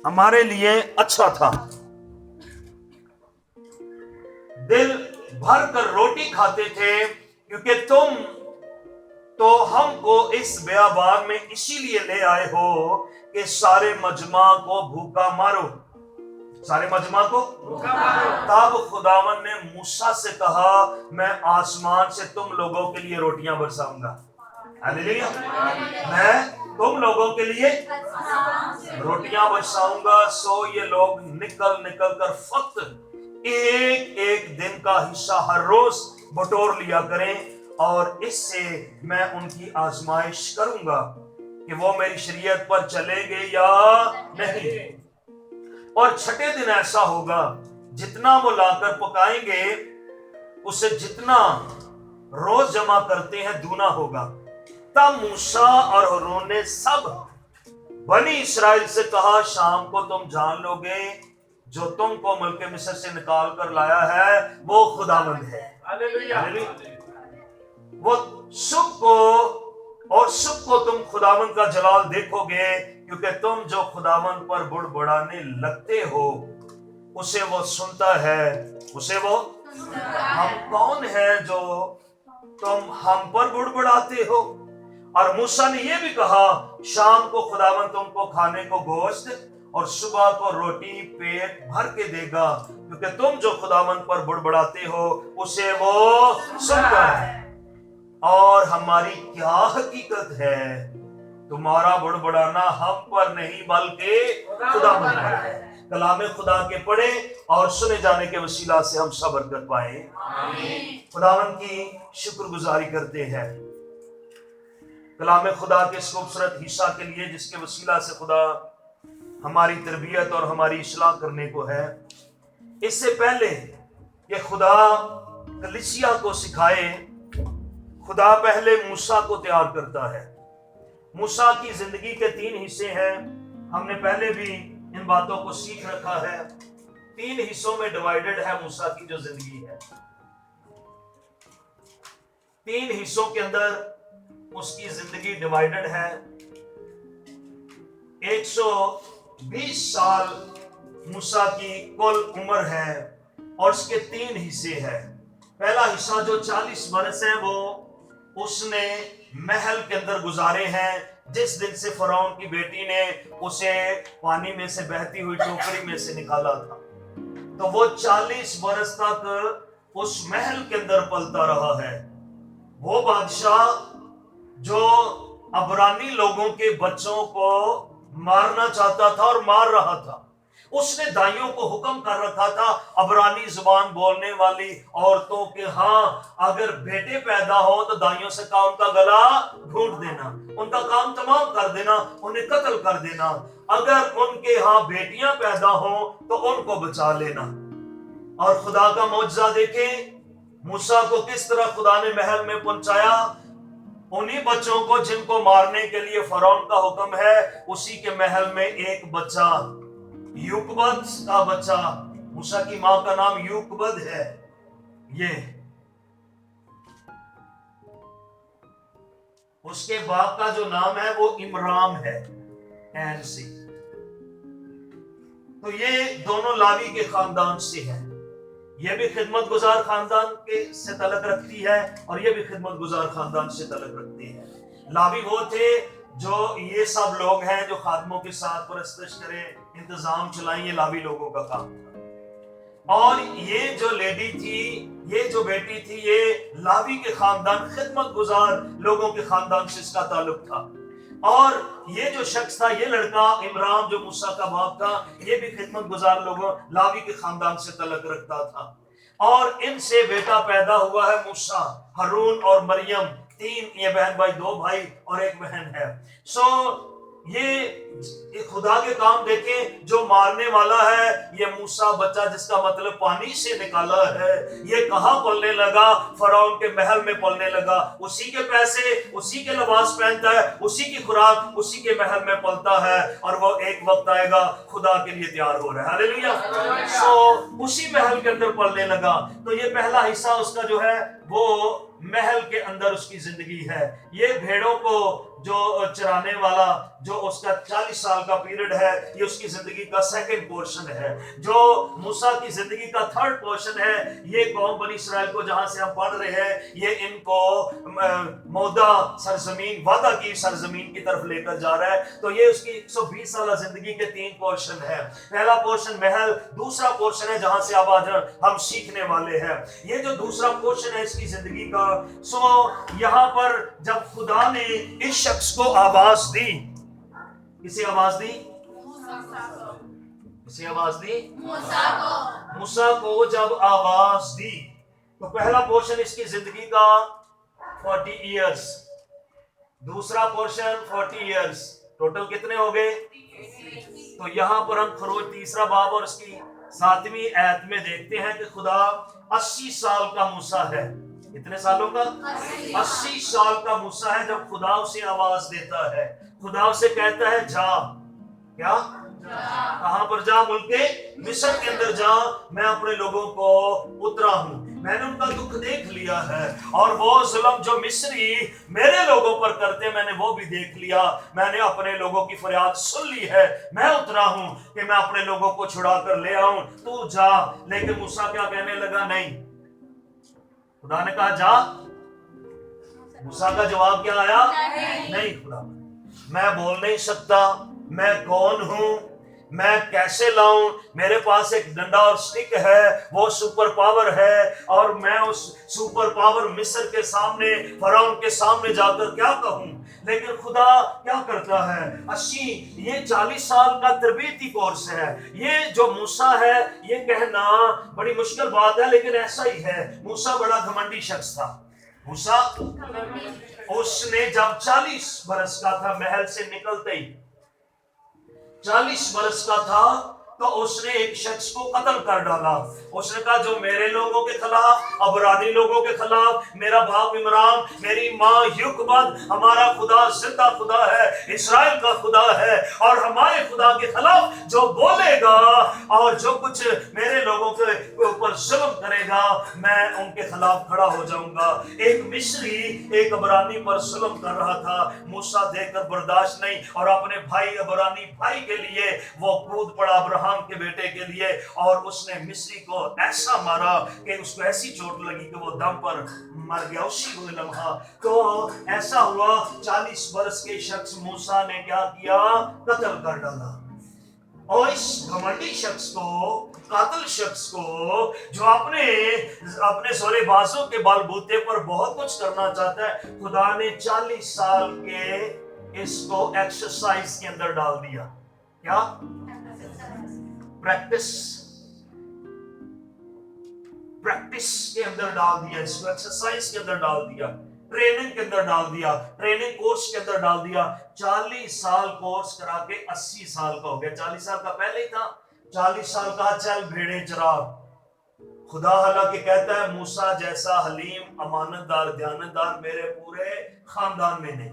हमारे लिए अच्छा था। दिल भर कर रोटी खाते थे क्योंकि तुम तो हमको इस बियाबान में इसीलिए ले आए हो कि सारे मजमा को भूखा मारो। सारे मजमा को भूखा मारो। तब खुदावन ने मूसा से कहा, मैं आसमान से तुम लोगों के लिए रोटियां बरसाऊंगा। हालेलुया। मैं तुम लोगों के लिए रोटियां बरसाऊंगा। सो ये लोग निकल निकल कर फक्त एक एक दिन का हिस्सा हर रोज बटोर लिया करें, और इससे मैं उनकी आजमाइश करूंगा कि वो मेरी शरीयत पर चलेंगे या नहीं। और छठे दिन ऐसा होगा, जितना वो लाकर पकाएंगे उसे जितना रोज जमा करते हैं दूना होगा। तब मूसा और हारून ने सब बनी इस्राएल से कहा, शाम को तुम जान लोगे जो तुमको मुल्क मिस्र से निकाल कर लाया है वो खुदावंद है। हालेलुया। वो सुबह को तुम खुदावंद का जलाल देखोगे, क्योंकि तुम जो खुदावंद पर बुड़बुड़ाने लगते हो उसे वो सुनता है। उसे वो हम कौन है जो तुम हम पर बुड़बुड़ाते हो? और मूसा ने यह भी कहा, शाम को खुदावंद तुमको खाने को गोश्त और सुबह को रोटी पेट भर के देगा, क्योंकि तुम जो खुदावंद पर बुड़बुड़ाते हो उसे वो सुनता है। और हमारी क्या हकीकत है, तुम्हारा बुड़बुड़ाना हम पर नहीं बल्कि खुदावंद पर है। कलामे खुदा के पढ़े और सुने जाने के वसीला से हम सब बरकत पाए। खुदावंद की शुक्रगुजारी करते हैं कलामे खुदा के इस खूबसूरत हिस्सा के लिए, जिसके वसीला से खुदा हमारी तरबियत और हमारी इस्लाह करने को है। इससे पहले कि खुदा कलीसिया को सिखाए, खुदा पहले मूसा को तैयार करता है। मूसा की जिंदगी के 3 हिस्से हैं। हमने पहले भी इन बातों को सीख रखा है। 3 हिस्सों में डिवाइडेड है मूसा की जो जिंदगी है। 3 हिस्सों के अंदर उसकी जिंदगी डिवाइडेड है। 120 साल मूसा की कुल उम्र है और उसके 3 हिस्से हैं। पहला हिस्सा जो 40 बरस है वो उसने महल के अंदर गुजारे हैं, जिस दिन से फरौन की बेटी ने उसे पानी में से बहती हुई टोकरी में से निकाला था। तो वो 40 बरस तक उस महल के अंदर पलता रहा है। वो बादशाह जो अबरानी लोगों के बच्चों को मारना चाहता था और मार रहा था, उसने दाइयों को हुक्म कर रखा था अबरानी जुबान बोलने वाली औरतों के हाँ अगर बेटे पैदा हो तो दाइयों से कहा उनका गला घोंट देना, उनका काम तमाम कर देना, उन्हें कत्ल कर देना। अगर उनके हाँ बेटियां पैदा हो तो उनको बचा लेना। और खुदा का मौजज़ा देखें, मूसा को किस तरह खुदा ने महल में पहुंचाया। उन्हीं बच्चों को जिनको मारने के लिए फरौन का हुक्म है, उसी के महल में एक बच्चा, यूकबद का बच्चा, मूसा की मां का नाम यूकबद है, ये उसके बाप का जो नाम है वो इमराम है, एन सी। तो ये दोनों लावी के खानदान से है। ये भी खिदमत गुजार खानदान के से तलक रखती है और ये भी खिदमत गुजार खानदान से तलक रखती है। लावी वो थे जो ये सब लोग हैं जो खादमों के साथ परस्तिश करें, इंतजाम चलाएं, ये लावी लोगों का काम था। और ये जो लेडी थी, ये जो बेटी थी, ये लावी के खानदान, खिदमत गुजार लोगों के खानदान से इसका ताल्लुक था। और ये जो शख्स था, ये लड़का इमरान जो मूसा का बाप था, ये भी खिदमत गुजार लोगों लावी के खानदान से तलक रखता था। और इनसे बेटा पैदा हुआ है मूसा, हारून और मरियम, 3 ये बहन भाई, 2 भाई और 1 बहन है। सो ये खुदा के काम देखें, जो मारने वाला है ये मूसा बच्चा, जिसका मतलब पानी से निकाला है, ये कहाँ पलने लगा? फरौन के महल में पलने लगा। उसी के पैसे, उसी के लिबास पहनता है, उसी की खुराक उसी के महल में पलता है, और वो एक वक्त आएगा खुदा के लिए तैयार हो रहा है। हालेलुया। सो उसी महल के अंदर पलने लगा। तो ये पहला हिस्सा उसका जो है वो महल के अंदर उसकी जिंदगी है। ये भेड़ों को जो चराने वाला, जो उसका 40 साल का पीरियड है, ये उसकी जिंदगी का सेकंड पोर्शन है। जो मूसा की जिंदगी का थर्ड पोर्शन है, ये कौम बनी इसराइल को जहां से हम पढ़ रहे हैं, ये इनको मौदा सरजमीन, वादा की सरजमीन की तरफ लेकर जा रहा है। तो ये उसकी 120 साल जिंदगी के 3 पोर्शन है। पहला पोर्शन महल, दूसरा पोर्शन है जहां से अब आज हम सीखने वाले हैं। ये जो दूसरा पोर्शन है इसकी जिंदगी का, सो यहां पर जब खुदा ने इस शख्स को आवाज दी, किसे आवाज दी? किसे आवाज दी? मूसा को जब आवाज दी, तो पहला पोर्शन इसकी जिंदगी का 40 इयर्स, दूसरा पोर्शन 40 इयर्स, टोटल कितने हो गए? तो यहां पर हम खरोज तीसरा बाब और उसकी 7वीं आयत में देखते हैं कि खुदा 80 साल का मूसा है। कितने सालों का? 80 साल का मूसा है। जब खुदा उसे आवाज देता है, खुदा उसे कहता है जा, क्या? कहां पर जा? मुल्के मिस्र के अंदर जा, मैं अपने लोगों को उतरा हूं, मैंने उनका दुख देख लिया है, और वो जुल्म जो मिस्री मेरे लोगों पर करते मैंने वो भी देख लिया, मैंने अपने लोगों की फरियाद सुन ली है, मैं उतरा हूं कि मैं अपने लोगों को छुड़ा कर ले आऊं, तू जा। लेकिन मूसा क्या कहने लगा? नहीं। खुदा ने कहा जा, मूसा का जवाब क्या आया? नहीं खुदा, मैं बोल नहीं सकता, मैं कौन हूं, मैं कैसे लाऊं? मेरे पास एक डंडा और स्टिक है, वो सुपर पावर है, और मैं उस सुपर पावर मिस्र के सामने, फराउन के सामने जाकर क्या कहूं? लेकिन खुदा क्या करता है? 80, ये 40 साल का तरबीती कोर्स है। ये जो मूसा है, ये कहना बड़ी मुश्किल बात है, लेकिन ऐसा ही है। मूसा बड़ा घमंडी शख्स था। मूसा, उसने जब 40 बरस का था, महल से निकलते ही 40 बरस का था, तो उसने एक शख्स को कत्ल कर डाला। उसने कहा जो मेरे लोगों के खिलाफ, अबरानी लोगों के खिलाफ, मेरा बाप इमरान, मेरी माँ युकबद, हमारा खुदा जिंदा खुदा है, इस्राएल का खुदा है, और हमारे खुदा के खिलाफ जो बोलेगा और जो कुछ मेरे लोगों के ऊपर जुल्म करेगा, मैं उनके खिलाफ खड़ा हो जाऊंगा। एक मिस्री एक अबरानी पर जुल्म कर रहा था। मूसा देखकर बर्दाश्त नहीं, और अपने भाई अबरानी भाई के लिए वो कूद पड़ा, अब्राहम के बेटे के लिए, और उसने मिस्री को ऐसा मारा कि उसको ऐसी चोट लगी कि वो दम पर मर गया उसी वो लम्हा। तो ऐसा हुआ, 40 वर्ष के शख्स मूसा ने क्या किया? कत्ल कर डाला। और इस घमंडी शख्स को, कातिल शख्स को, जो अपने जोरे बाजों के बलबूते पर बहुत कुछ करना चाहता है, खुदा ने 40 साल के इसको एक्सरसाइज के अंदर डाल दिया। क्या? प्रैक्टिस के अंदर डाल दिया, इसको एक्सरसाइज के अंदर डाल दिया, ट्रेनिंग के अंदर डाल दिया, ट्रेनिंग कोर्स के अंदर डाल दिया। 40 साल कोर्स करा के 80 साल का हो गया। 40 साल का पहले ही था। 40 साल का चल भेड़े चरा। खुदा हालांकि कहता है मूसा जैसा हलीम, अमानतदार, दयानतदार मेरे पूरे खानदान में नहीं।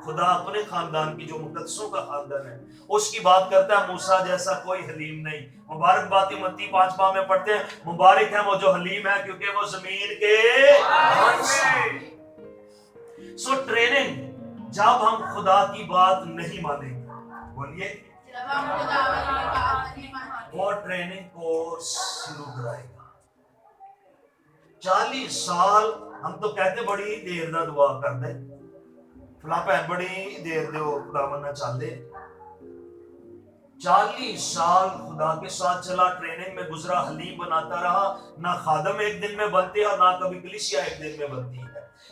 खुदा अपने खानदान की, जो मुकद्दसों का खानदान है, उसकी बात करता है। मूसा जैसा कोई हलीम नहीं। मुबारक बात मत्ती 5 में पढ़ते हैं, मुबारक है वो जो हलीम है, क्योंकि वो जमीन के वंश हैं। सो ट्रेनिंग, जब हम खुदा की बात नहीं मानेंगे, बोलिए, वो ट्रेनिंग कोर्स शुरू कराएगा। 40 साल हम तो कहते बड़ी देर दा दुआ कर दे, फला भैन बड़ी देर दे खुदा मन्ना चाहते। 40 साल खुदा के साथ चला, ट्रेनिंग में गुजरा, हलीम बनाता रहा। ना खादम एक दिन में बनते और ना कभी कलीसिया एक दिन में बनती है।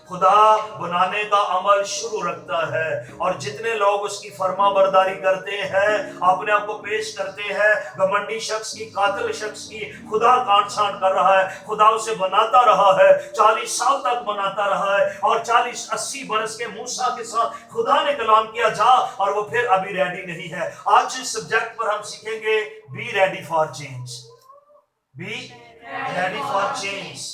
खुदा बनाने का अमल शुरू रखता है, और जितने लोग उसकी फर्मा बरदारी करते हैं, अपने आप को पेश करते हैं, घमंडी शख्स की, कातिल शख्स की खुदा काट छांट कर रहा है। खुदा उसे बनाता रहा है, 40 साल तक बनाता रहा है, और 40-80 बरस के मूसा के साथ खुदा ने कलाम किया जा, और वो फिर अभी रेडी नहीं है। आज इस सब्जेक्ट पर हम सीखेंगे be ready for change. Be ready for change.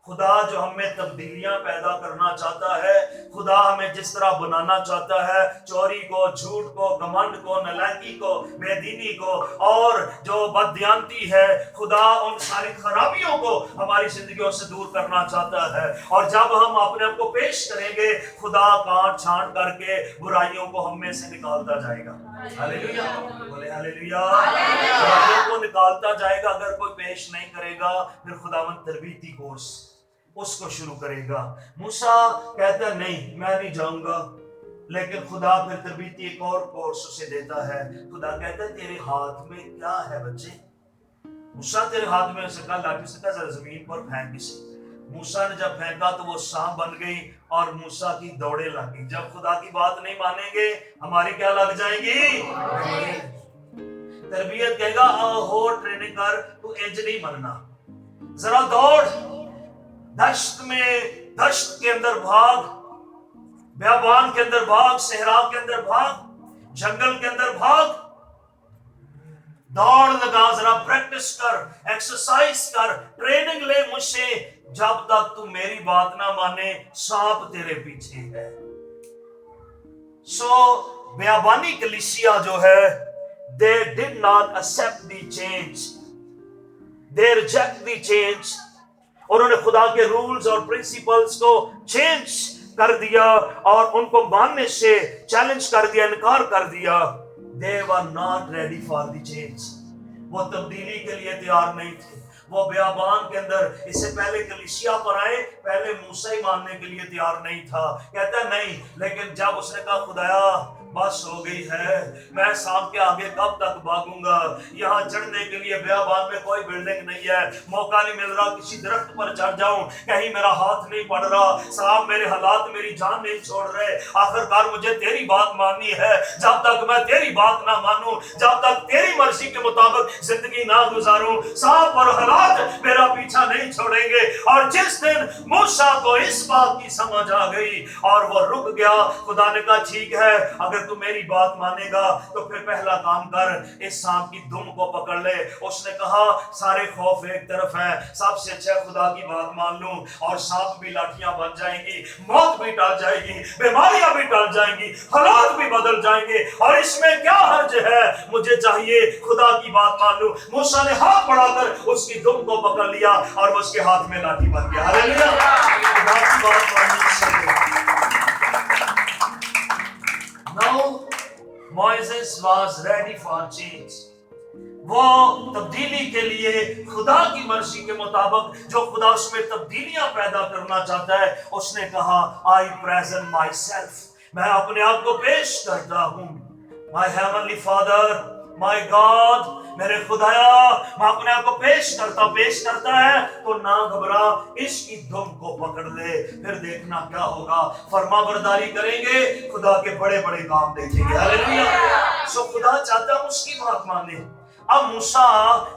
खुदा जो हमें तब्दीलियां पैदा करना चाहता है, खुदा हमें जिस तरह बनाना चाहता है, चोरी को, झूठ को, घमंड को, नालायकी को, बेदीनी को और जो बददियांती है, खुदा उन सारी खराबियों को हमारी जिंदगियों से दूर करना चाहता है। और जब हम अपने आप को पेश करेंगे, खुदा काट छांट करके बुराइयों को हम में से निकालता जाएगा। हालेलुया, बोले हालेलुया। बुराइयों को निकालता जाएगा। अगर कोई पेश नहीं करेगा, फिर खुदावंद तरबीती कोर्स उसको शुरू करेगा। मूसा कहता है नहीं, मैं नहीं जाऊंगा, लेकिन खुदा फिर तरबीती एक और कोर्स उसे देता है। खुदा कहता है तेरे हाथ में क्या है बच्चे? मूसा तेरे हाथ में से लाठी से जरा जमीन पर फेंक इसे। मूसा ने जब फेंका तो वो सांप बन गई और मूसा की दौड़े लग गई। जब खुदा की बात नहीं मानेंगे, हमारी क्या लग जाएंगी? तरबियत कहेगा हो ट्रेनिंग कर, तू इंज नहीं बनना, जरा दौड़, दश्त में, दश्त के अंदर भाग, बियाबान के अंदर भाग, सहरा के अंदर भाग, जंगल के अंदर भाग, दौड़ लगा, जरा प्रैक्टिस कर, एक्सरसाइज कर, ट्रेनिंग ले मुझसे। जब तक तू मेरी बात ना माने, सांप तेरे पीछे है। सो बियाबानी कलीसिया जो है, they did not accept the change, they reject the change। उन्होंने खुदा के रूल्स और प्रिंसिपल्स को चेंज कर दिया और उनको मानने से चैलेंज कर दिया, इनकार कर दिया। They were not ready for the change। वो तब्दीली के लिए तैयार नहीं थे। वो बियाबान के अंदर, इससे पहले कलीसिया पर आए, पहले मूसा ही मानने के लिए तैयार नहीं था। कहता नहीं, लेकिन जब उसने कहा खुदाया बस हो गई है, मैं सांप के आगे कब तक भागूंगा? यहाँ चढ़ने के लिए बियाबान में कोई बिल्डिंग नहीं है, मौका नहीं मिल रहा किसी दरख्त पर चढ़ जाऊं, कहीं मेरा हाथ नहीं पड़ रहा, सांप मेरे हालात मेरी जान नहीं छोड़ रहे। आखिरकार मुझे तेरी बात माननी है। जब तक मैं तेरी बात ना मानूं, जब तक तेरी मर्जी के मुताबिक जिंदगी ना गुजारूं, सांप और हालात मेरा पीछा नहीं छोड़ेंगे। और जिस दिन मूसा को इस बात की समझ आ गई और वो रुक गया, खुदा ने कहा ठीक है, अगर तू मेरी बात मानेगा तो फिर पहला काम कर, इस सांप की दुम को पकड़ ले। उसने कहा सारे खौफ एक तरफ है, सबसे अच्छा खुदा की बात मान लूं और सांप भी लाठियां बन जाएंगी, मौत भी टल जाएगी, बीमारियां भी टल जाएंगी, हालात भी बदल जाएंगे, और इसमें क्या हर्ज है? मुझे चाहिए खुदा की बात मान लूं। मूसा ने हाथ बढ़ाकर उसकी दुम को पकड़ लिया और उसके हाथ में लाठी बन गया। हालेलुया, खुदा की बात माननी चाहिए। Now Moses was ready for change। वो तब्दीली के लिए खुदा की मर्जी के मुताबिक जो खुदा उसमें तब्दीलियां पैदा करना चाहता है, उसने कहा I present myself, मैं अपने आप को पेश करता हूँ। My heavenly Father, my God, मेरे खुदाया, मैं अपने आप को पेश करता है, तो ना घबरा, इसकी धुन को पकड़ ले, फिर देखना क्या होगा। फर्मा बरदारी करेंगे, खुदा के बड़े बड़े काम देखेंगे। हालेलुया। सो खुदा चाहता है उसकी बात माने। अब मूसा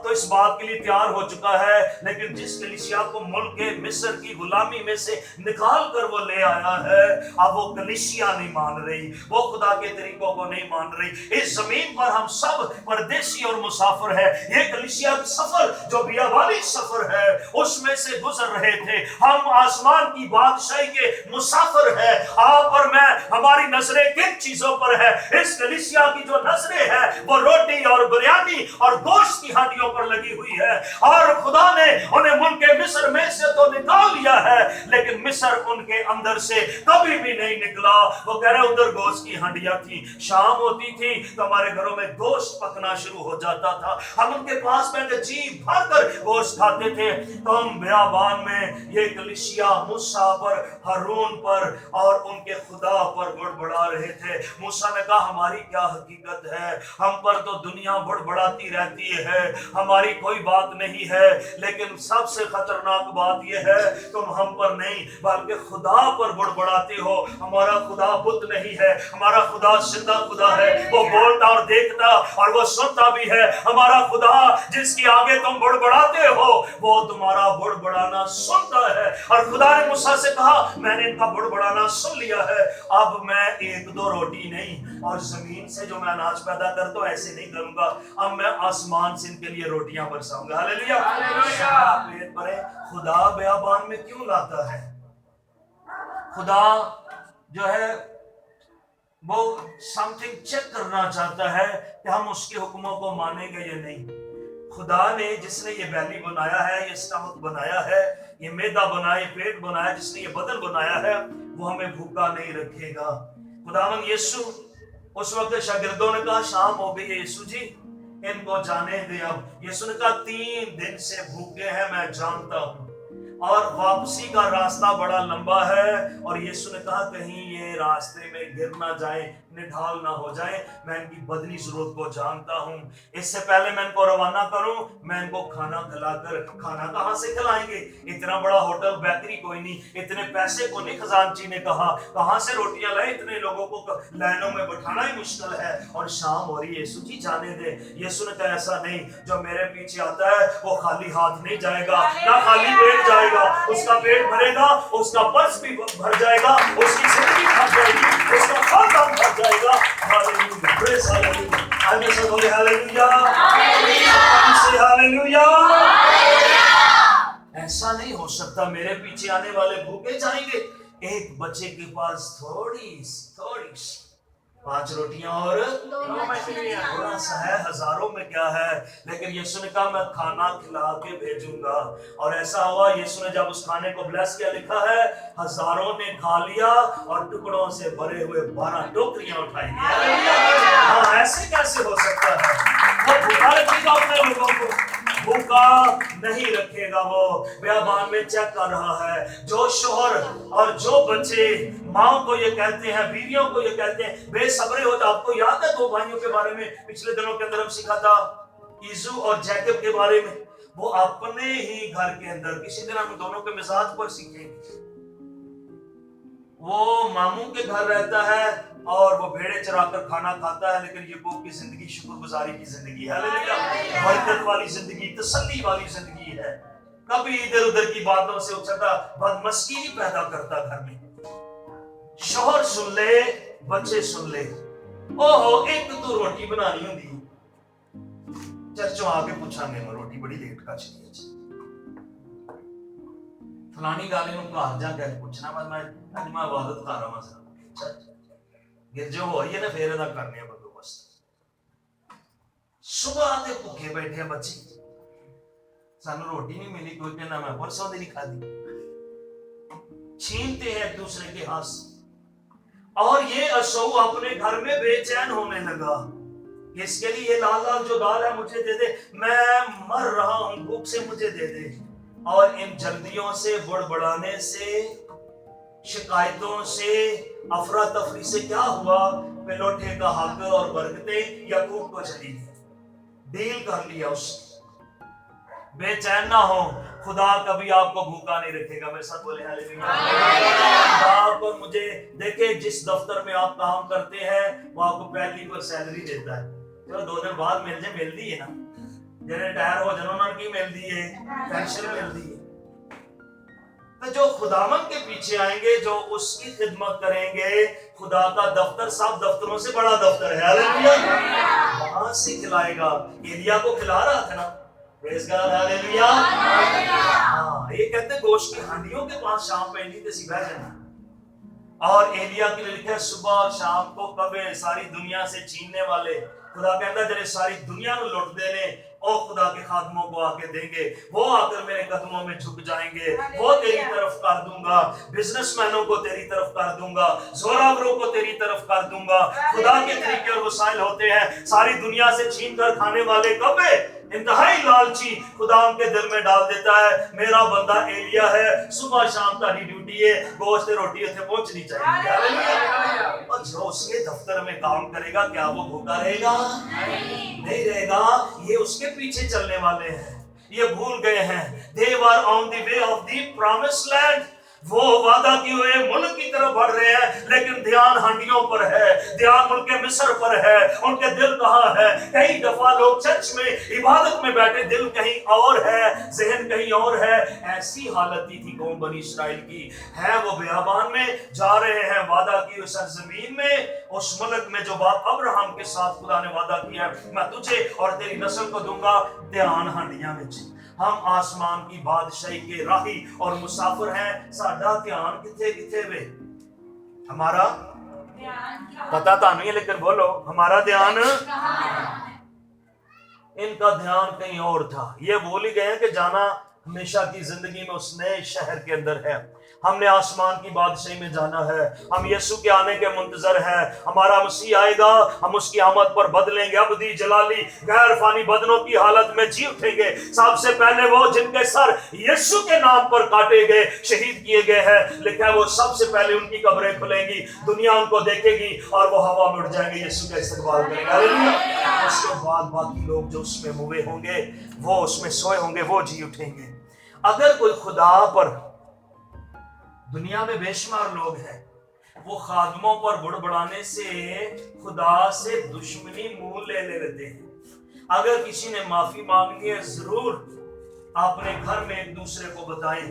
तो इस बात के लिए तैयार हो चुका है, लेकिन जिस कलीसिया को मुल्क के मिस्र की गुलामी में से निकाल कर वो ले आया है, अब वो कलीसिया नहीं मान रही, वो खुदा के तरीकों को नहीं मान रही। इस जमीन पर हम सब परदेसी और मुसाफिर है। ये कलीसिया का सफर जो बियाबानी सफर है, उसमें से गुजर रहे थे। हम आसमान की बादशाही के मुसाफिर है। आप और मैं, हमारी नजरें किन चीजों पर है? इस कलीसिया की जो नजरें है वो रोटी और बिरयानी और गोश्त की हड्डियों पर लगी हुई है। और खुदा ने उन्हें मुल्क के मिस्र में से तो निकाल लिया है, लेकिन मिस्र उनके अंदर से कभी भी नहीं निकला। वो कह रहे उधर गोश्त की हड्डियां थी, शाम होती थी तो हमारे घरों में गोश्त पकना शुरू हो जाता था, हम उनके पास बैठे जी भर कर गोश्त खाते थे। तो हम बियाबान में ये कलीसिया मूसा पर, हारून पर और उनके खुदा पर बड़बड़ा रहे थे। मूसा ने कहा हमारी क्या हकीकत है? हम पर तो दुनिया बड़बड़ाती रहती है, हमारी कोई बात नहीं है, लेकिन सबसे खतरनाक बात यह है तुम हम पर नहीं बल्कि खुदा पर बड़बड़ाते हो। हमारा खुदा बुत नहीं है, हमारा खुदा जिंदा खुदा है, वो बोलता और देखता और वो सुनता भी है। हमारा खुदा जिसके आगे तुम बड़बड़ाते हो, वो तुम्हारा बड़बड़ाना सुनता है। और खुदा ने मूसा से कहा मैंने इनका बड़बड़ाना सुन लिया है, अब मैं एक दो रोटी नहीं और जमीन से जो मैं अनाज पैदा करता हूं ऐसे नहीं करूंगा, अब मैं आसमान से इनके लिए रोटियां बरसाऊंगा। हालेलुया। पेट भरे। खुदा बेयाबान में क्यों लाता है? खुदा जो है वो समथिंग चेक करना चाहता है कि हम उसके हुक्मों को मानेंगे या नहीं। खुदा ने जिसने ये बैली बनाया है, ये स्टमक बनाया है, ये मैदा बनाया, पेट बनाया, जिसने ये बदन बनाया है, वो हमें भूखा नहीं रखेगा। खुदावन यीशु, उस वक्त शागिर्दों ने कहा शाम हो गई है यीशु जी, इनको जाने दे। अब यीशु ने कहा 3 दिन से भूखे हैं, मैं जानता हूं, और वापसी का रास्ता बड़ा लंबा है। और यीशु ने कहा कहीं ये रास्ते में गिर ना जाए, निढाल ना हो जाए। मैं इनकी बदनी जरूरत को जानता हूं। इससे पहले मैं इनको रवाना करूं, मैं इनको खाना खिलाकर, खाना कहां से खिलाएंगे? इतना बड़ा होटल, बेकरी कोई नहीं, इतने पैसे को नहीं। खजानची ने कहा कहां से रोटियां लाए? इतने लोगों को लाइनों में बैठाना ही मुश्किल है, और शाम हो रही है, यीशु जी जाने दे। यीशु ने कहा ऐसा नहीं, जो मेरे पीछे आता है वो खाली हाथ नहीं जाएगा, ना खाली पेट जाएगा। उसका पेट भरेगा, उसका पर्स भी भर जाएगा, उसकी जिंदगी भर जाएगी, उसका खाता भर जाएगा। Hallelujah, praise hallelujah. आगे से बोले हालेलुया, हालेलुया। ऐसा नहीं हो सकता मेरे पीछे आने वाले भूखे जाएंगे। एक बच्चे के पास थोड़ी 5 रोटियां और 2 मछलियां, थोड़ा सा है, हजारों में क्या है। लेकिन यीशु ने कहा मैं खाना खिला के भेजूंगा। और ऐसा हुआ, यीशु ने जब उस खाने को ब्लेस किया, लिखा है हजारों ने खा लिया और टुकड़ों से भरे हुए 12 टोकरियां उठाई। हाँ, ऐसे कैसे हो सकता है? वो भूखा रखेगा अपने लोगों को, भूखा नहीं रखेगा। वो बेयाबान में चेक कर रहा है। जो शोहर और जो बच्चे माँ को ये कहते हैं, बीवियों को ये कहते हैं बेसब्रे हो जाओ। आपको याद है 2 भाइयों के बारे में पिछले दिनों के अंदर हम सीखा था, ईजू और जैकब के बारे में। वो अपने ही घर के अंदर, किसी दिन हम दोनों के मिजाज पर सीखेंगे। वो मामू के घर रहता है और वो भेड़े चराकर खाना खाता है, लेकिन याकूब की जिंदगी शुक्रगुजारी की जिंदगी है, हालेलुया, बरकत वाली जिंदगी, तसल्ली वाली जिंदगी है। कभी इधर उधर की बातों से उछलता, बदमस्की नहीं पैदा करता घर में। शोहर सुन ले, बच्चे सुन ले, ओहो एक तो रोटी बनानी होंगी, चर्चों आके पूछांगे मैं रोटी बड़ी लेट का चली फलानी गाली नु घर जाके पूछना, मैं आज मैं इबादत कर रहा हूं, गिरजो हो ये ना फिर ਇਹਦਾ करने बंदोबस्त। सुबह ਦੇ ਭੁੱਖੇ बैठे हैं बच्चे, सानू रोटी नहीं मिली, कोई कहना मैं परसों दी नहीं खादी। छीनते हैं एक दूसरे के हाथ से। और ये असौ अपने घर में बेचैन होने लगा। इसके लिए ये लाल लाल जो दाल है मुझे दे दे, मैं मर रहा हूं भूख से, मुझे दे दे। और इन जल्दियों से, बुड़बड़ाने से, शिकायतों से, अफरा तफरी से क्या हुआ? पेलोठे का हक और बरकतें याकूब को चली गई। डील कर लिया उसने। बेचैन ना हो, खुदा कभी आपको भूखा नहीं रखेगा। मेरे साथ बोले हालेलुया। खुदा आपको, मुझे देखे जिस दफ्तर में आप काम करते हैं वो आपको पहली पर सैलरी देता है, चलो 2 दिन बाद मिलती है ना, जिन्हें रिटायर हो जाना की मिलती है, पेंशन मिलती है। तो जो खुदावन के पीछे आएंगे, जो उसकी खिदमत करेंगे, खुदा का दफ्तर सब दफ्तरों से बड़ा दफ्तर है, हालेलुया, वहां से खिलाएगा। एलिया को खिला रहा था ना, प्रेज़ गॉड, हालेलुया। हाँ, ये कहते गोश्त की हांडियों के पास शाम पैंदी ते सी बह जाना। और एलिया के लिए लिखा सुबह और शाम को कबे सारी दुनिया से छीनने वाले, खुदा कहता जरे सारी दुनिया को लुट देने, और खुदा के खादमों को आके देंगे, वो आकर मेरे कदमों में झुक जाएंगे, वो तेरी तरफ कर दूंगा, बिजनेसमैनों को तेरी तरफ कर दूंगा, जोरावरों को तेरी तरफ कर दूंगा। खुदा के तरीके और वसाइल होते हैं, सारी दुनिया से छीन कर खाने वाले कबे इंतहाई लालची खुदा उनके दिल में डाल देता है। मेरा बंदा एलिया है, सुबह शाम तारी ड्यूटी है, गोश्त रोटी उसे पहुंचनी चाहिए। और जो उसके दफ्तर में काम करेगा क्या वो भूखा रहेगा? नहीं रहेगा। ये उसके पीछे चलने वाले हैं, ये भूल गए हैं। They were on the way of the promised land. वो वादा किए हुए मुल्क की तरफ बढ़ रहे हैं, लेकिन ध्यान हांडियों पर है, ध्यान मुल्क मिस्र पर है। उनके दिल कहाँ है? कई दफा लोग चर्च में इबादत में बैठे, दिल कहीं और है, जहन कहीं और है। ऐसी हालत थी कौम बनी इस्राइल की, है वो बियाबान में, जा रहे हैं वादा की उस सरजमीन में, उस मुल्क में जो बाप अब्राहम के साथ खुदा ने वादा किया, मैं तुझे और तेरी नस्ल को दूंगा। ध्यान हांडियां में हम आसमान की बादशाही के राही और मुसाफिर हैं। साडा ध्यान किथे किथे वे? हमारा पता तो नहीं है, लेकिन बोलो हमारा ध्यान, इनका ध्यान कहीं और था। ये बोल ही गए कि जाना हमेशा की जिंदगी में उस नए शहर के अंदर है, हमने आसमान की बादशाही में जाना है, हम यीशु के आने के मुंतजर हैं। हमारा मसीह आएगा, हम उसकी आमद पर बदलेंगे, अबदी जलाली गैर फानी बदनों की हालत में जी उठेंगे। सबसे पहले वो जिनके सर यीशु के नाम पर काटे गए, शहीद किए गए हैं, लिखा है वो सबसे पहले उनकी कब्रें खुलेंगी, दुनिया उनको देखेगी और वो हवा में उड़ जाएंगे, यीशु का इस्तकबाल करेंगे। हालेलुया। उसके बाद बाकी लोग जो उसमें मुए होंगे, वो उसमें सोए होंगे, वो जी उठेंगे। अगर कोई खुदा पर, दुनिया में बेशुमार लोग हैं, वो खादमों पर बुड़बुड़ाने से खुदा से दुश्मनी मुंह ले लेते हैं। अगर किसी ने माफी मांगनी है, जरूर अपने घर में एक दूसरे को बताएं,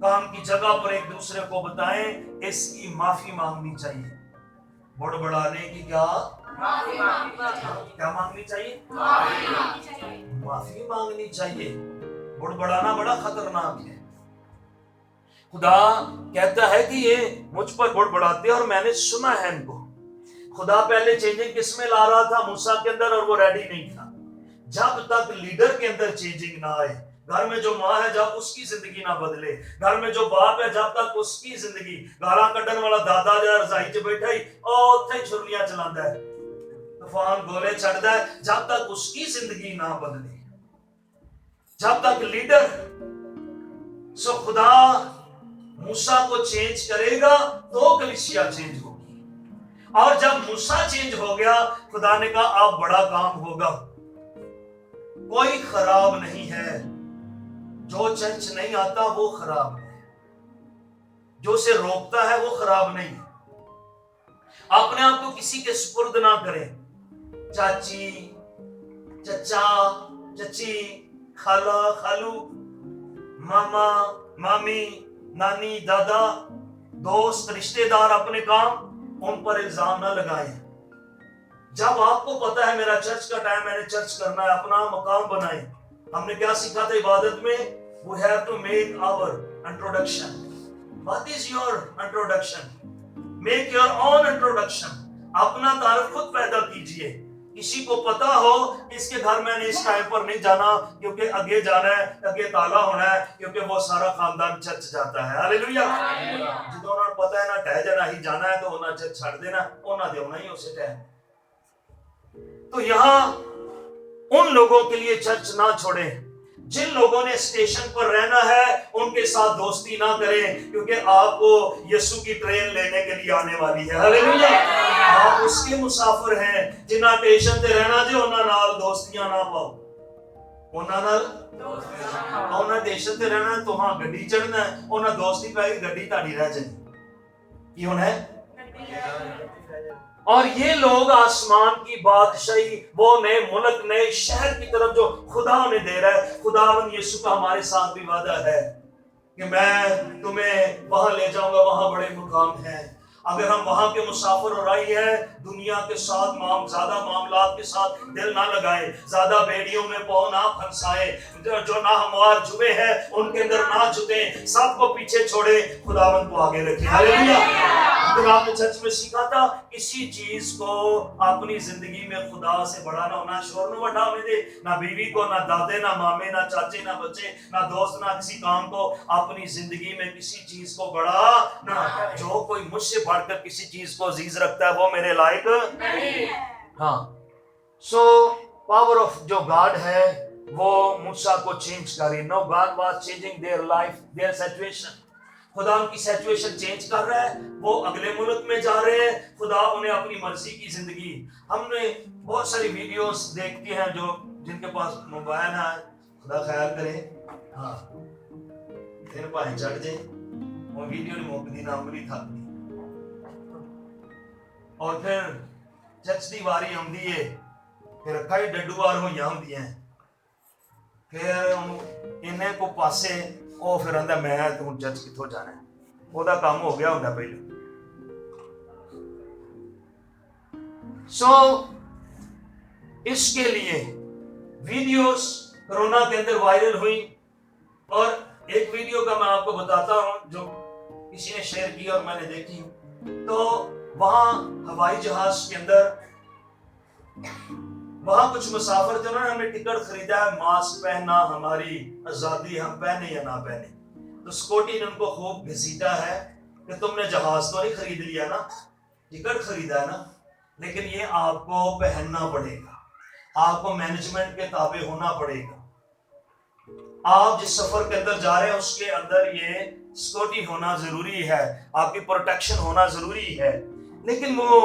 काम की जगह पर एक दूसरे को बताएं, इसकी माफी मांगनी चाहिए। बुड़बुड़ाने की क्या मांगनी चाहिए? माफी मांगनी चाहिए। बुड़बुड़ाना बड़ा खतरनाक है। खुदा कहता है कि ये मुझ पर बुड़बुड़ाते और मैंने सुना है इनको। खुदा पहले चेंजिंग किस में ला रहा था? मूसा के अंदर, और वो रेडी नहीं था। जब तक लीडर के अंदर चेंजिंग ना आए, घर में जो माँ है जब उसकी जिंदगी ना बदले, घर में जो बाप है जब तक उसकी जिंदगी, गाला कड्डन वाला दादा जो रजाई च बैठा ही उत्थे छुरियां चलाता है, तूफान गोले चढ़ता है, जब तक उसकी जिंदगी ना बदले, जब तक लीडर। सो खुदा मूसा को चेंज करेगा तो कलीसिया चेंज होगी। और जब मूसा चेंज हो गया, खुदा ने कहा अब बड़ा काम होगा। कोई खराब नहीं है, जो चर्च नहीं आता वो खराब है, जो उसे रोकता है वो खराब नहीं। अपने आप को किसी के सुपुर्द ना करें। चाची, चचा, चची, खाला, खालू, मामा, मामी, नानी, दादा, दोस्त, रिश्तेदार, अपने काम, उन पर इल्जाम ना लगाएं। जब आपको पता है मेरा चर्च का टाइम, मैंने चर्च करना है, अपना मकाम बनाएं। हमने क्या सीखा था इबादत में? We have to make our introduction. What is your introduction? Make your own introduction. अपना तारुफ खुद पैदा कीजिए। किसी को पता हो इसके घर मैंने इस टाइम पर नहीं जाना क्योंकि आगे जाना है, आगे ताला होना है, क्योंकि वो सारा खानदान चर्च जाता है। हालेलुया। जिदों उन्हें पता है ना ठह जाना ही जाना है, तो उन्हें चर्च छड़ देना, उन्हें देना ही उसे टाइम। तो यहाँ उन लोगों के लिए चर्च ना छोड़ें जिन लोगों ने स्टेशन पर रहना है, उनके साथ दोस्ती ना करें, क्योंकि आपको यीशु की ट्रेन लेने के लिए आने वाली है। हालेलुया। आप उसके मुसाफिर हैं। जिन्ना स्टेशन ते रहना जे उन्हां नाल दोस्तियां ना पाओ, उन्हां नाल उन्हां स्टेशन ते रहना तो हाँ गड्डी चढ़ना है, उन्हां दोस्ती पाई गड्डी ताड़ी रह जाए। ये होना है। और ये लोग आसमान की बादशाही, वो नए मुल्क, नए शहर की तरफ जो खुदा उन्हें दे रहा है। खुदावन यीशु का हमारे साथ भी वादा है कि मैं तुम्हें वहां ले जाऊंगा, वहां बड़े मुकाम हैं। अगर हम वहां के मुसाफिर और आई है, दुनिया के साथ ज्यादा मामलात के साथ दिल ना लगाए, ज्यादा बेड़ियों में पाँव ना फंसाए, जो ना हमवार जुए हैं उनके अंदर ना जुटे, सबको पीछे छोड़े, खुदावन को आगे रखे। हालेलुया। फिर आपने चर्च में सीखा था, किसी चीज को अपनी जिंदगी में खुदा से बड़ा ना होना, शोर न बड़ा होने दे, ना बीवी को, ना दादे, ना मामे, ना चाचे, ना बच्चे, ना दोस्त, ना किसी काम को, अपनी जिंदगी में किसी चीज को बड़ा ना। जो कोई मुझसे बढ़कर किसी चीज को अजीज रखता है वो मेरे लायक नहीं। हाँ। सो पावर ऑफ जो गॉड है वो मूसा को चेंज करे। No God was changing their life, their situation. खुदा उनकी सिचुएशन चेंज कर रहा है, वो अगले मुल्क में जा रहे हैं, खुदा उन्हें अपनी मर्जी की जिंदगी। हमने बहुत सारी वीडियोस देखते हैं, जो जिनके पास मोबाइल है, खुदा ख्याल करे, हाँ फिर भाई चढ़ जाए, وہ ویڈیو نہیں موقع نہ عمری تھا اور پھر چرچ دی واری آندی ہے پھر کئی ڈڈو وار ہوئی آندی ہیں پھر انہیں کو پاسے وہ پھر آندا میں تو چرچ کتھوں جانا ہے وہ دا کام ہو گیا ہوندا پہلے سو اس کے لیے ویڈیوز کرونا کے اندر وائرل ہوئی اور ایک ویڈیو کا میں آپ کو بتاتا ہوں جو کسی نے شیئر کی اور میں نے دیکھی تو وہاں ہوائی جہاز کے اندر وہاں کچھ مسافر تھے انہوں نے ہمیں ٹکٹ خریدا ہے ماسک پہننا ہماری آزادی ہم پہنے یا نہ پہنے تو سکوٹی نے ان کو خوب گھسیٹا ہے کہ تم نے جہاز تو نہیں خرید لیا نا ٹکٹ خریدا ہے نا لیکن یہ آپ کو پہننا پڑے گا آپ کو مینجمنٹ کے تابع ہونا پڑے گا آپ جس سفر کے اندر جا رہے ہیں اس کے اندر یہ سکیورٹی ہونا ضروری ہے آپ کی پروٹیکشن ہونا ضروری ہے لیکن وہ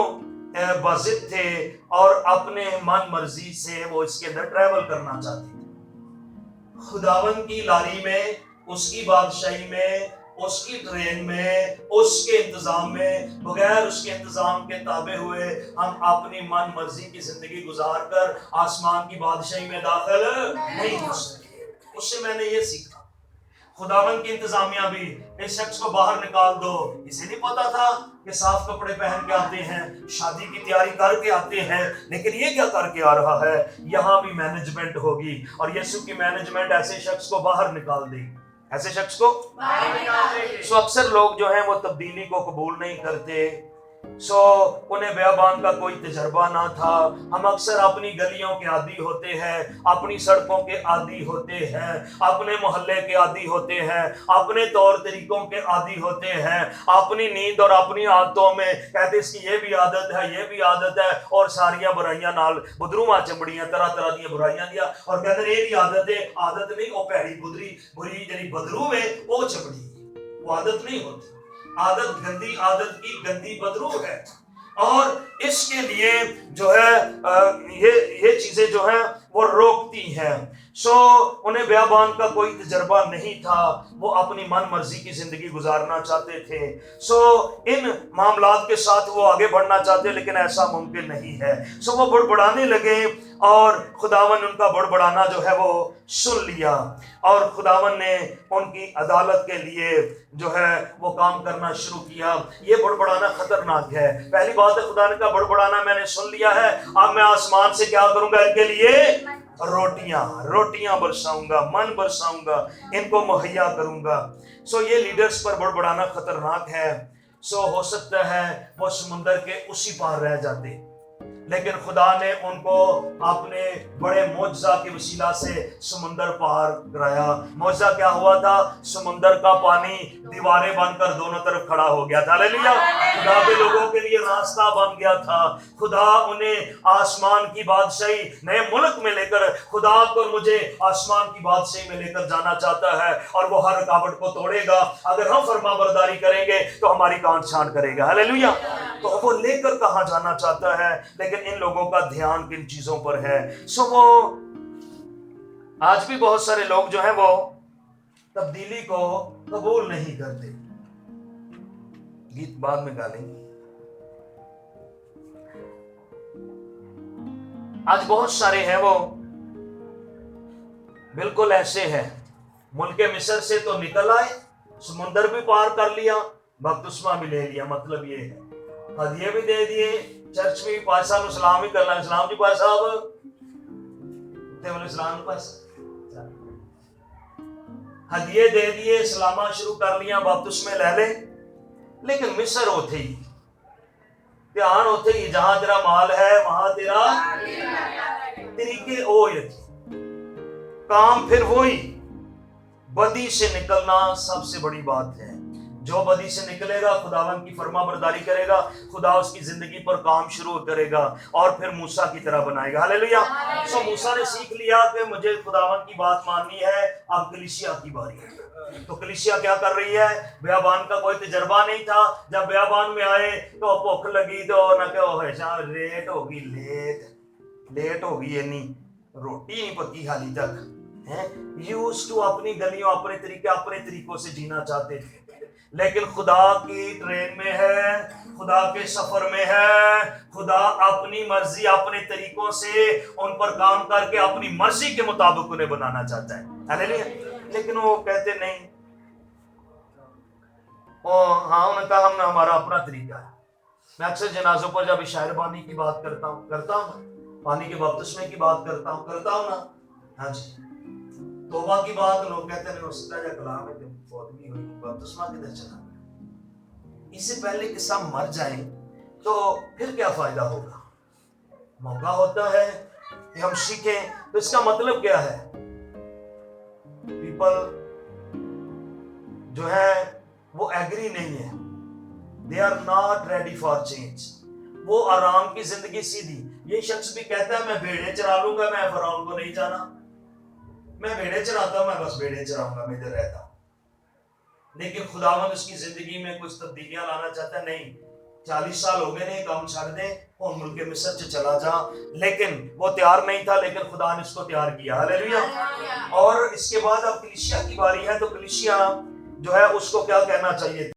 باضد تھے اور اپنے من مرضی سے وہ اس کے اندر ٹریول کرنا چاہتے تھے خداوند کی لاری میں اس کی بادشاہی میں اس کی ٹرین میں اس کے انتظام میں بغیر اس کے انتظام کے تابع ہوئے ہم اپنی من مرضی کی زندگی گزار کر آسمان کی بادشاہی میں داخل نہیں ہو سکتے اس سے میں نے یہ سیکھا خداوند کی انتظامیہ بھی اس شخص کو باہر نکال دو اسے نہیں پتا تھا کہ صاف کپڑے پہن کے آتے ہیں شادی کی تیاری کر کے آتے ہیں لیکن یہ کیا کر کے آ رہا ہے یہاں بھی مینجمنٹ ہوگی اور یسوع کی مینجمنٹ ایسے شخص کو باہر نکال دے گی ایسے شخص کو سو اکثر لوگ جو ہیں وہ تبدیلی کو قبول نہیں کرتے سو انہیں بیابان کا کوئی تجربہ نہ تھا ہم اکثر اپنی گلیوں کے عادی ہوتے ہیں اپنی سڑکوں کے عادی ہوتے ہیں اپنے محلے کے عادی ہوتے ہیں اپنے طور طریقوں کے عادی ہوتے ہیں اپنی نیند اور اپنی عادتوں میں کہتے اس کی یہ بھی عادت ہے یہ بھی عادت ہے اور ساریاں برائیاں نال بدروما چمڑیاں طرح طرح دی برائیاں دیا اور کہتے ہیں یہ بھی عادت ہے عادت نہیں وہ پیڑی بری جڑی بدرو ہے وہ چمڑی وہ عادت نہیں ہوتی عادت گندی عادت کی گندی بدرو ہے اور اس کے لیے جو ہے یہ چیزیں جو ہیں وہ روکتی ہیں سو انہیں بیابان کا کوئی تجربہ نہیں تھا وہ اپنی من مرضی کی زندگی گزارنا چاہتے تھے سو ان معاملات کے ساتھ وہ آگے بڑھنا چاہتے لیکن ایسا ممکن نہیں ہے سو وہ بڑبڑانے لگے اور خداون ان کا بڑبڑانا جو ہے وہ سن لیا اور خداون نے ان کی عدالت کے لیے جو ہے وہ کام کرنا شروع کیا یہ بڑبڑانا خطرناک ہے پہلی بات ہے خدا نے کہا بڑبڑانا میں نے سن لیا ہے اب میں آسمان سے کیا کروں گا ان کے لیے روٹیاں برساؤں گا من برساؤں گا ان کو مہیا کروں گا سو یہ لیڈرز پر بڑبڑانا خطرناک ہے سو ہو سکتا ہے وہ سمندر کے اسی پار رہ جاتے لیکن خدا نے ان کو اپنے بڑے معجزہ کے وسیلہ سے سمندر پار کرایا معجزہ کیا ہوا تھا سمندر کا پانی دیواریں بن کر دونوں طرف کھڑا ہو گیا تھا ہاللیلویا خدا کے لوگوں کے لیے راستہ بن گیا تھا خدا انہیں آسمان کی بادشاہی نئے ملک میں لے کر خدا کو مجھے آسمان کی بادشاہی میں لے کر جانا چاہتا ہے اور وہ ہر رکاوٹ کو توڑے گا اگر ہم فرما برداری کریں گے تو ہماری کان چھان کرے گا ہاللیلویا تو وہ لے کر کہاں جانا چاہتا ہے لیکن ان لوگوں کا دھیان کن چیزوں پر ہے سو وہ آج بھی بہت سارے لوگ جو ہیں وہ تبدیلی کو قبول نہیں کرتے گیت بعد میں گالیں آج بہت سارے ہیں وہ بالکل ایسے ہیں ملک مصر سے تو نکل آئے سمندر بھی پار کر لیا بپتسمہ بھی لے لیا مطلب یہ ہے ہدیے بھی دے دیے چرچ میں پاس صاحب اسلام بھی کرنا اسلام جی پاس صاحب بولے اسلام پاس ہدیے دے دیے اسلامہ شروع کر لیا بپتسمے لے لے لیکن مصر ہوتے ہی دھیان ہوتے ہی جہاں تیرا مال ہے وہاں تیرا طریقے وہی رکھے کام پھر وہی بدی سے نکلنا سب سے بڑی بات ہے جو بدی سے نکلے گا خداوند کی فرما برداری کرے گا خدا اس کی زندگی پر کام شروع کرے گا اور پھر موسیٰ کی طرح بنائے گا ہاللیلویا سو موسیٰ نے سیکھ لیا کہ مجھے خداوند کی بات ماننی ہے اب کلیسیا کی باری ہے تو کلیسیا کیا کر رہی ہے بیابان کا کوئی تجربہ نہیں تھا جب بیابان میں آئے تو بھوک لگی تو نہ کہ لیٹ ہوگی یعنی روٹی نہیں پکی حالی تک یوز ٹو اپنی گلیوں اپنے طریقوں سے جینا چاہتے تھے لیکن خدا کی ٹرین میں ہے، خدا کے سفر میں ہے، خدا اپنی مرضی اپنے طریقوں سے ان پر کام کر کے اپنی مرضی کے مطابق انہیں بنانا چاہتا ہے، ہاللیلویا۔ لیکن وہ کہتے نہیں، ہاں انہوں نے کہا ہم نے ہمارا اپنا طریقہ ہے۔ میں اکثر جنازوں پر جب عشاء بانی کی بات کرتا ہوں پانی کے بپتسمے کی بات کرتا ہوں نا، ہاں جی، توبہ کی بات، لوگ کہتے ہیں ہو سکتا ہے کلام ہے کہ فوت بھی ہوئی، بپتسمہ کدھر چلا گیا؟ اس سے پہلے کہ سب مر جائیں تو پھر کیا فائدہ ہوگا؟ موقع ہوتا ہے کہ ہم سیکھیں، تو اس کا مطلب کیا ہے؟ پیپل جو ہے وہ ایگری نہیں ہے، they are not ready for change۔ وہ آرام کی زندگی سیدھی، یہ شخص بھی کہتا ہے میں بھیڑیں چرا لوں گا، میں فرعون کو نہیں جانا، میں بھیڑیں چراتا ہوں، میں بس بھیڑیں چراؤں گا، میں ادھر رہتا ہوں۔ لیکن خداوند اس کی زندگی میں کچھ تبدیلیاں لانا چاہتا ہے، نہیں 40 سال ہو گئے نہیں، کام چھڑ دے اور ملک مصر سے چلا جا۔ لیکن وہ تیار نہیں تھا، لیکن خدا نے اس کو تیار کیا، ہاللیلویا۔ اور اس کے بعد اب کلیسیا کی باری ہے، تو کلیسیا جو ہے اس کو کیا کہنا چاہیے؟